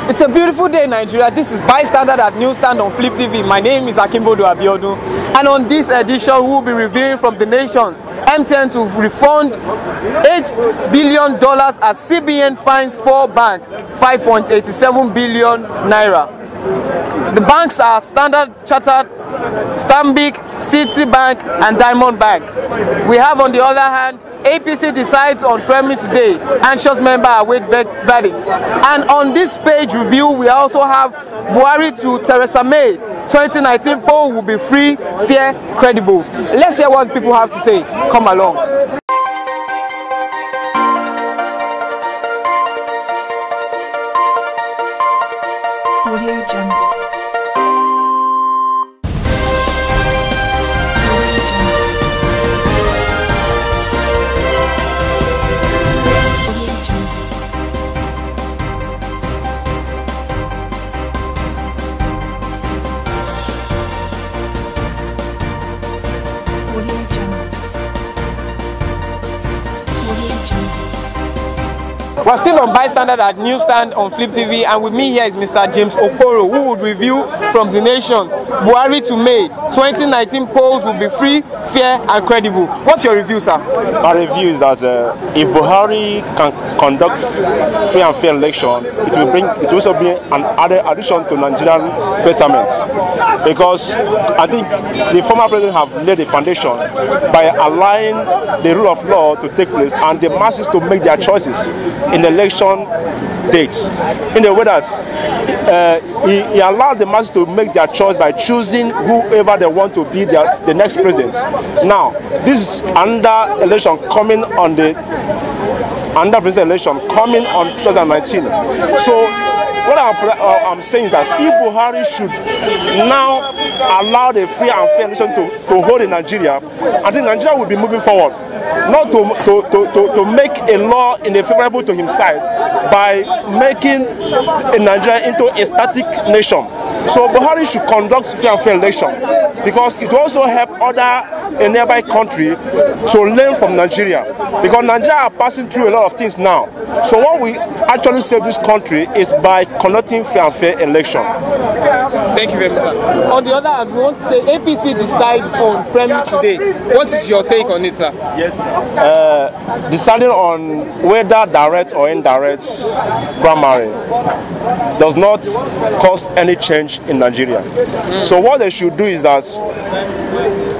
It's a beautiful day in Nigeria. This is Bystander at Newsstand on Flip TV. My name is Akimbodo Abiodun. And on this edition, we will be reviewing from the nation. MTN to refund $8 billion as CBN fines 4 banks, 5.87 billion naira. The banks are Standard Chartered, Stanbic, Citibank, and Diamond Bank. We have on the other hand, APC decides on Premier today. Anxious member await verdict. And on this page review, we also have Buhari to Theresa May. 2019 poll will be free, fair, credible. Let's hear what people have to say. Come along. Audio Jungle. We're still on Bystander at Newsstand on Flip TV, and with me here is Mr. James Okoro, who would review from the nations. Buhari to May, 2019 polls will be free, fair, and credible. What's your review, sir? My review is that if Buhari can conduct free and fair election, it will also be an added addition to Nigerian betterment. Because I think the former president have laid a foundation by allowing the rule of law to take place and the masses to make their choices in election dates, in a way that he allowed the masses to make their choice by choosing whoever they want to be the next president. Now, this is under election coming on under president election coming on 2019. So what I'm saying is that if Buhari should now allow the free and fair election to hold in Nigeria, I think Nigeria will be moving forward. Not to make a law in a favorable to his side by making Nigeria into a static nation. So Buhari should conduct free and fair election because it will also help a nearby country to learn from Nigeria, because Nigeria are passing through a lot of things now. So what we actually save this country is by conducting fair and fair election. Thank you very much, sir. On the other hand, we want to say APC decides on Premier today. What is your take on it, sir? Yes. Deciding on whether direct or indirect primary does not cause any change in Nigeria. So what they should do is that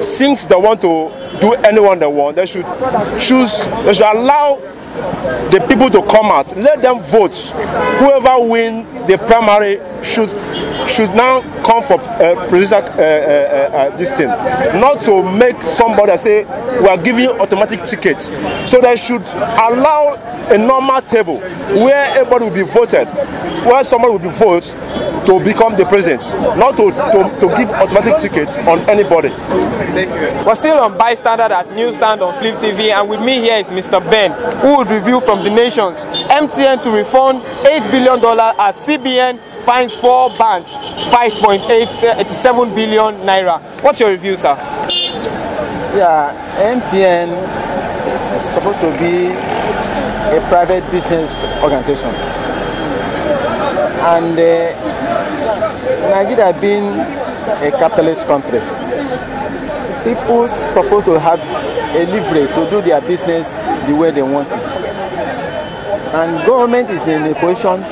since they want to do anyone they want, they should allow the people to come out, let them vote. Whoever wins the primary should now come for this thing, not to make somebody say we are giving automatic tickets. So they should allow a normal table where everybody will be voted, where someone will be voted to become the president, not to give automatic tickets on anybody. Thank you. We're still on Bystander at Newsstand on Flip TV, and with me here is Mr. Ben, who would review from the nations. MTN to refund $8 billion as CBN fines 4 banks, 5.87 billion naira. What's your review, sir? Yeah, MTN is supposed to be a private business organization, and Nigeria being a capitalist country, people supposed to have a leverage to do their business the way they want it, and government is in a position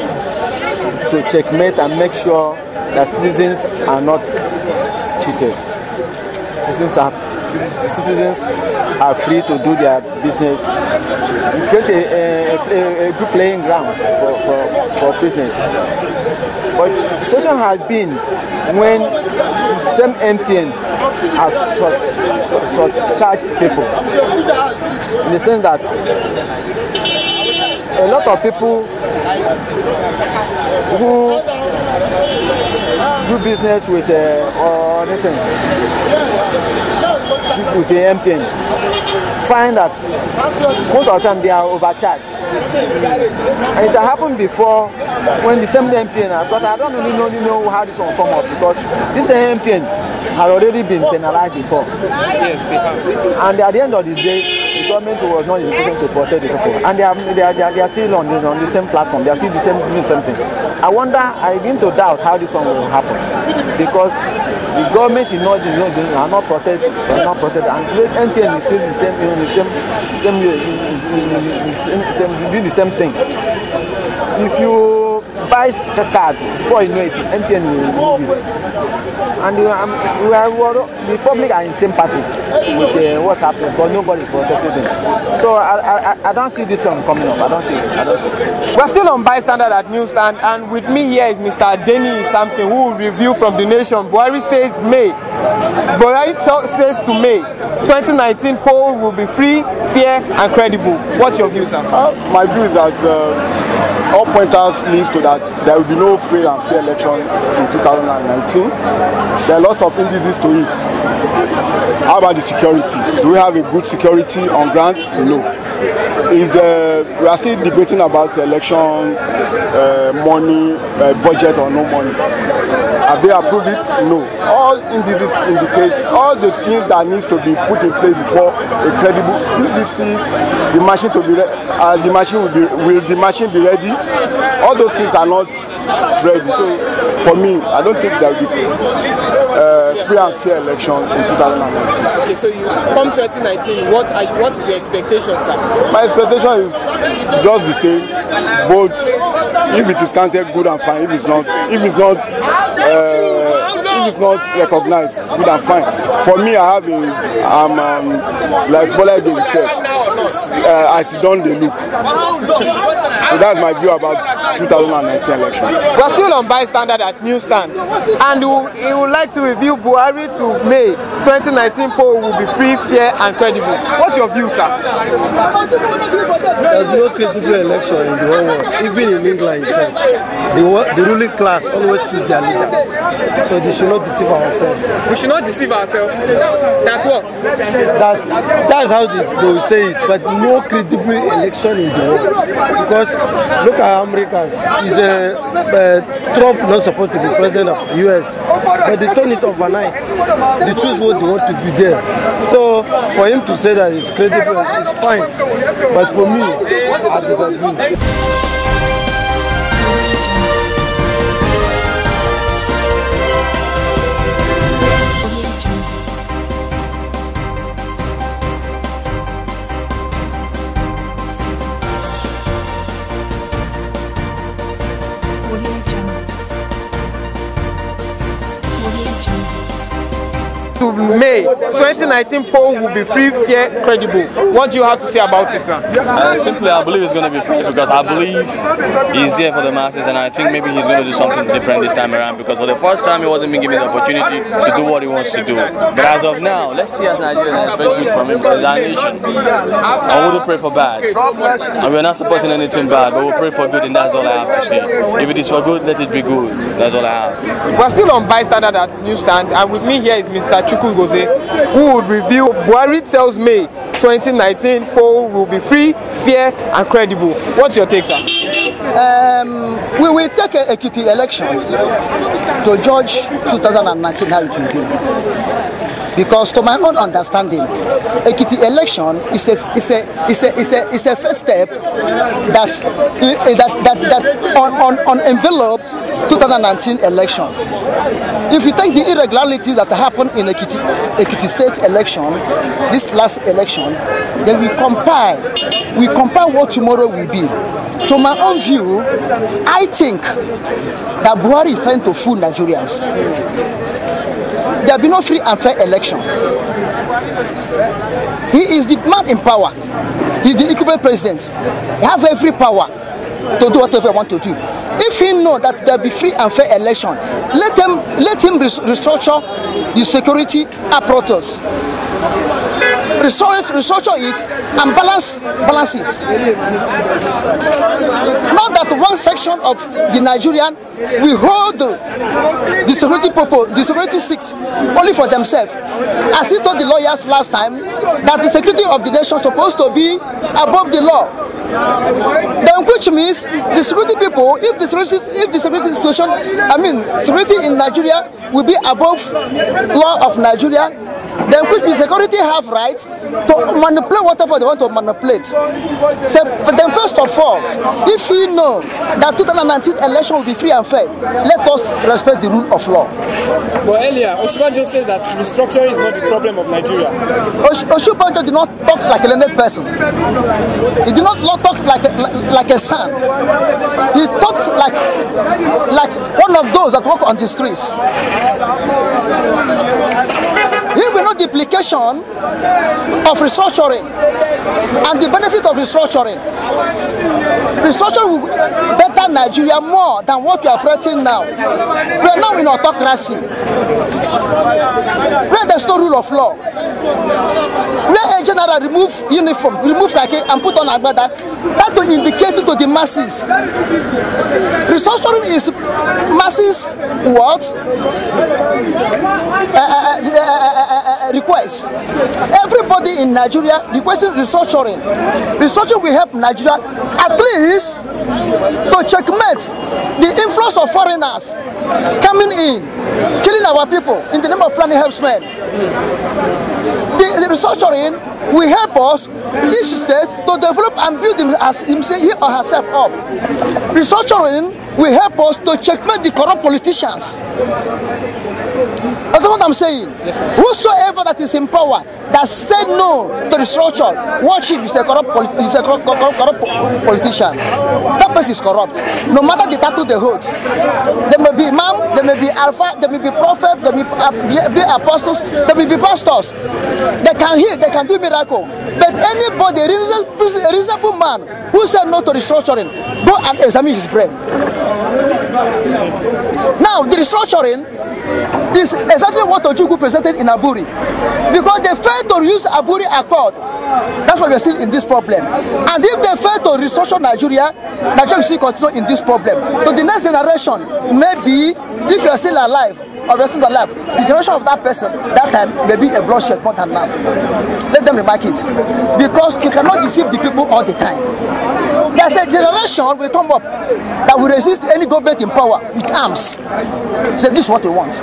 to checkmate and make sure that citizens are not cheated. Citizens are free to do their business. Create a good playing ground for business. But the situation has been when the same MTN has charged people, in the sense that a lot of people who do business with the MTN find that most of the time they are overcharged. And it has happened before when the same MTN, but I don't really know how this will come up, because this MTN has already been penalized before. Yes, they have. And at the end of the day, the government was not in a position to protect the people, and they are still on the same platform. They are still doing something. I wonder. I begin to doubt how this one will happen, because the government is not protected, and MTN is still doing the same thing. If you buy the card before you know it, MTN will move it. And the public are in sympathy with what's happening, but nobody is protecting them. So I don't see this one coming up. I don't see it. We're still on Bystander at Newsstand, and with me here is Mr. Denny Samson, who will review from The Nation. Buhari says May. Buhari says to May, 2019 poll will be free, fair, and credible. What's your view, sir? My view is that all pointers leads to that there will be no free and fair election in 2019. There are lots of indices to it. How about the security? Do we have a good security on ground? No. We are still debating about election money, budget or no money. Have they approved it? No. All indices indicate all the things that needs to be put in place before a credible indices. The machine will the machine be ready? All those things are not ready. So for me, I don't think there will be free and fair election in 2019. Okay, so you come 2019. What is your expectation, sir? My expectation is just the same. Both, if it is counted, good and fine. If it's not recognized, good and fine. For me, I have like Bola said, I sit down the look. So that's my view about 2019 election. We're still on Bystander at Newsstand, and he would like to review Buhari to May. 2019 poll will be free, fair, and credible. What's your view, sir? There's no credible election in the whole world, even in England itself. The ruling class always choose their leaders, so they should not deceive ourselves. We should not deceive ourselves. That's what? That's how they will say it, but no credible election in the world. Because look at Americans. Trump not supposed to be president of the US, but they turn it overnight. They choose what they want to be there. So for him to say that it's credible, it's fine. But for me, I disagree. To May 2019 poll will be free, fair, credible. What do you have to say about it, sir? Simply, I believe it's going to be free because I believe he's here for the masses, and I think maybe he's going to do something different this time around, because for the first time he wasn't being given the opportunity to do what he wants to do. But as of now, let's see as Nigerians expect good from him, because our nation. I wouldn't pray for bad, and we're not supporting anything bad, but we'll pray for good, and that's all I have to say. If it is for good, let it be good. That's all I have. We're still on Bystander at Newsstand, and with me here is Mr. who would review Buhari tells May 2019 poll will be free, fair, and credible. What's your take, sir? We will take a Ekiti election to judge 2019 how it will be. Because to my own understanding, Ekiti election is a first step that enveloped 2019 election. If you take the irregularities that happened in Ekiti State election, this last election, then we compare what tomorrow will be. To my own view, I think that Buhari is trying to fool Nigerians. There will be no free and fair election. He is the man in power. He is the incumbent president. He has every power to do whatever he wants to do. If he knows that there will be free and fair election, let him restructure the security apparatus. Restructure it and balance it. Not that one section of the Nigerian will hold the security seats only for themselves. As he told the lawyers last time, that the security of the nation is supposed to be above the law. Then, which means the security people, if the security situation, security in Nigeria will be above law of Nigeria, then which the security have right to manipulate whatever they want to manipulate. So then first of all, if we know that 2019 election will be free and fair, let us respect the rule of law. But earlier, Oshibanjo says that restructuring is not the problem of Nigeria. Oshibanjo did not talk like a learned person. He did not talk like a son. He talked like one of those that walk on the streets. Here we know the implication of restructuring and the benefit of restructuring. Restructuring will better Nigeria more than what we are operating now. We are now in autocracy, where there's no rule of law, where a general remove uniform, remove khaki and put on agbada, start to indicate to the masses. Restructuring is masses what? Request. Everybody in Nigeria requesting restructuring. Restructuring will help Nigeria at least to checkmate the influx of foreigners coming in, killing our people in the name of Fulani herdsmen. The restructuring will help us, each state, to develop and build he or herself up. Restructuring will help us to checkmate the corrupt politicians. That's what I'm saying. Yes, whosoever that is in power that said no to the structure, watch him, he's a corrupt politician. That person is corrupt. No matter the title they hold. They may be imam, they may be alpha, they may be prophet, they may be apostles, they may be pastors. They can heal, they can do miracle. But anybody, a reasonable man who said no to the restructuring, go and examine his brain. Now, the restructuring is exactly what Ojukwu presented in Aburi. Because they failed to use Aburi Accord. That's why we're still in this problem. And if they fail to restructure Nigeria, Nigeria will still continue in this problem. But the next generation, maybe, if you're still alive, or you're still alive, the generation of that person, that time, may be a bloodshed more than now. Let them remark it. Because you cannot deceive the people all the time. There's a generation will come up that will resist any government in power with arms. Say, this is what we want.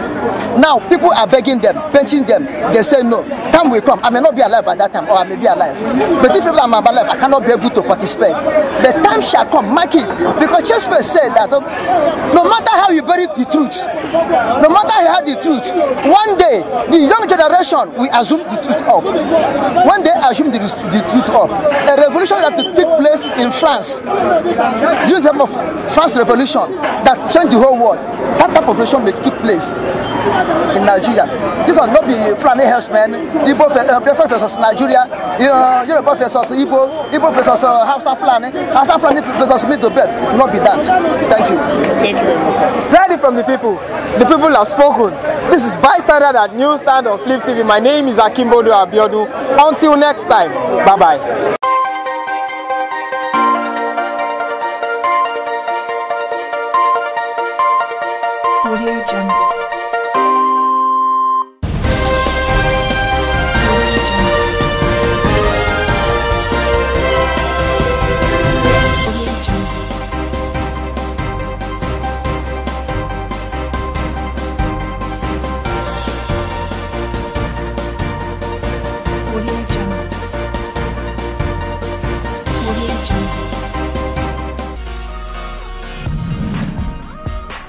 Now, people are begging them, pinching them. They say, no, time will come. I may not be alive by that time, or I may be alive. But if I'm alive, I cannot be able to participate. The time shall come, mark it. Because Shakespeare said that no matter how you bury the truth, no matter how you have the truth, one day, the young generation will assume the truth up. One day, assume the truth up. A revolution that will take place in France, during the time of France Revolution, that changed the whole world. That type of revolution may take place in Nigeria. This will not be Fulani herdsmen, Igbo versus Nigeria, Yoruba versus Igbo, Igbo versus Hausa Fulani, Hausa Fulani versus Middle Belt. It will not be that. Thank you. Thank you very much. Ready from the people. The people have spoken. This is Bystander at Newsstand on Flip TV. My name is Akimbodo Abiodun. Until next time, bye-bye.